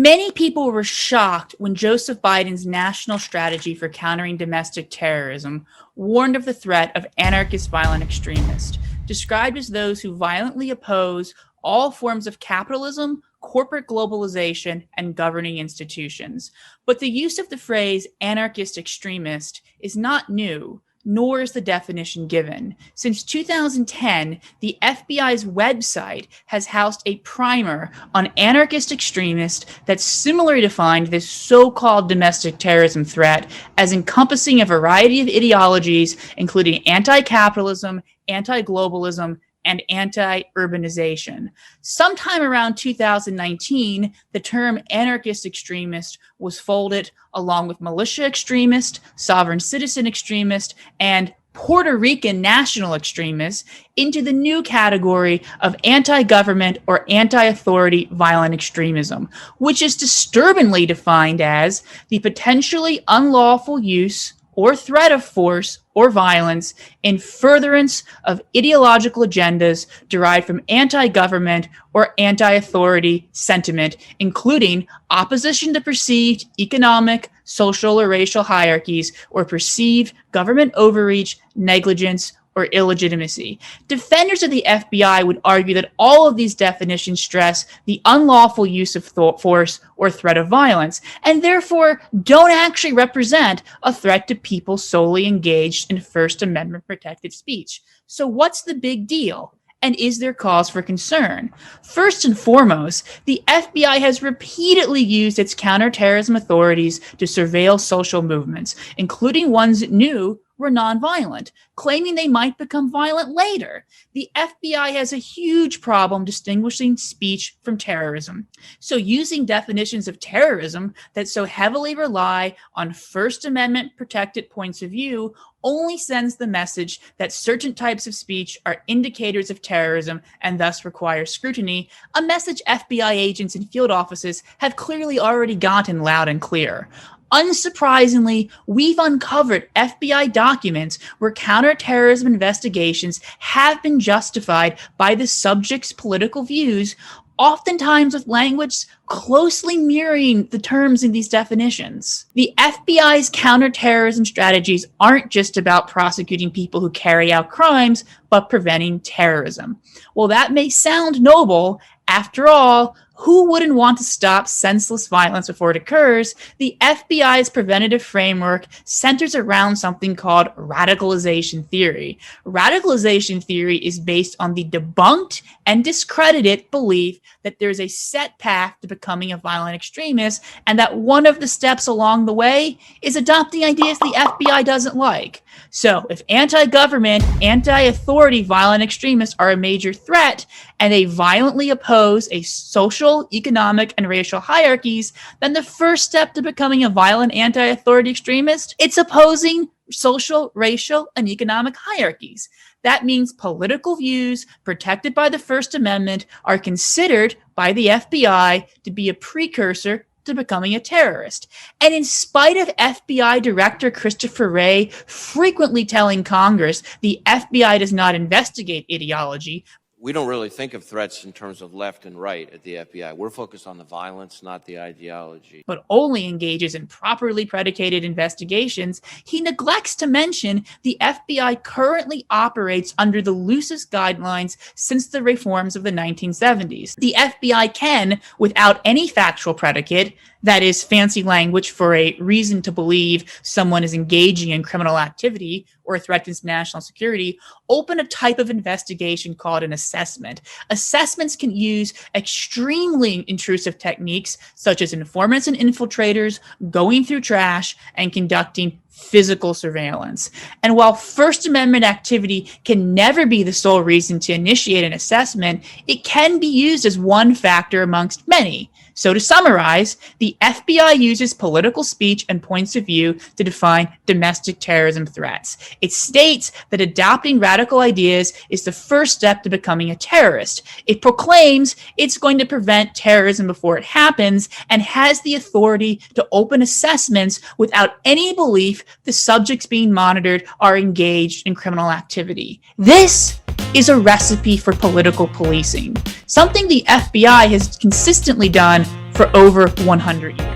Many people were shocked when Joseph Biden's national strategy for countering domestic terrorism warned of the threat of anarchist violent extremists, described as those who violently oppose all forms of capitalism, corporate globalization, and governing institutions. But the use of the phrase anarchist extremist is not new, nor is the definition given. Since 2010, the FBI's website has housed a primer on anarchist extremists that similarly defined this so-called domestic terrorism threat as encompassing a variety of ideologies, including anti-capitalism, anti-globalism, and anti-urbanization. Sometime around 2019, the term anarchist extremist was folded along with militia extremist, sovereign citizen extremist, and Puerto Rican national extremists into the new category of anti-government or anti-authority violent extremism, which is disturbingly defined as the potentially unlawful use or threat of force or violence in furtherance of ideological agendas derived from anti-government or anti-authority sentiment, including opposition to perceived economic, social, or racial hierarchies or perceived government overreach, negligence, or illegitimacy. Defenders of the FBI would argue that all of these definitions stress the unlawful use of force or threat of violence, and therefore don't actually represent a threat to people solely engaged in First Amendment protected speech. So what's the big deal? And is there cause for concern? First and foremost, the FBI has repeatedly used its counterterrorism authorities to surveil social movements, including ones it knew were nonviolent, claiming they might become violent later. The FBI has a huge problem distinguishing speech from terrorism. So using definitions of terrorism that so heavily rely on First Amendment protected points of view only sends the message that certain types of speech are indicators of terrorism and thus require scrutiny, a message FBI agents in field offices have clearly already gotten loud and clear. Unsurprisingly, we've uncovered FBI documents where counterterrorism investigations have been justified by the subject's political views, oftentimes with language closely mirroring the terms in these definitions. The FBI's counterterrorism strategies aren't just about prosecuting people who carry out crimes, but preventing terrorism. While that may sound noble, after all, who wouldn't want to stop senseless violence before it occurs? The FBI's preventative framework centers around something called radicalization theory. Radicalization theory is based on the debunked and discredited belief that there's a set path to becoming a violent extremist, and that one of the steps along the way is adopting ideas the FBI doesn't like. So if anti-government, anti-authority violent extremists are a major threat, and they violently oppose a social, economic, and racial hierarchies, then the first step to becoming a violent anti-authority extremist, it's opposing social, racial, and economic hierarchies. That means political views protected by the First Amendment are considered by the FBI to be a precursor to becoming a terrorist. And in spite of FBI Director Christopher Wray frequently telling Congress the FBI does not investigate ideology, we don't really think of threats in terms of left and right at the FBI. We're focused on the violence, not the ideology. But only engages in properly predicated investigations, he neglects to mention the FBI currently operates under the loosest guidelines since the reforms of the 1970s. The FBI can, without any factual predicate, that is fancy language for a reason to believe someone is engaging in criminal activity or threatens national security, open a type of investigation called an assessment. Assessments can use extremely intrusive techniques such as informants and infiltrators, going through trash, and conducting physical surveillance. And while First Amendment activity can never be the sole reason to initiate an assessment, it can be used as one factor amongst many. So to summarize, the FBI uses political speech and points of view to define domestic terrorism threats. It states that adopting radical ideas is the first step to becoming a terrorist. It proclaims it's going to prevent terrorism before it happens and has the authority to open assessments without any belief the subjects being monitored are engaged in criminal activity. This is a recipe for political policing, something the FBI has consistently done for over 100 years.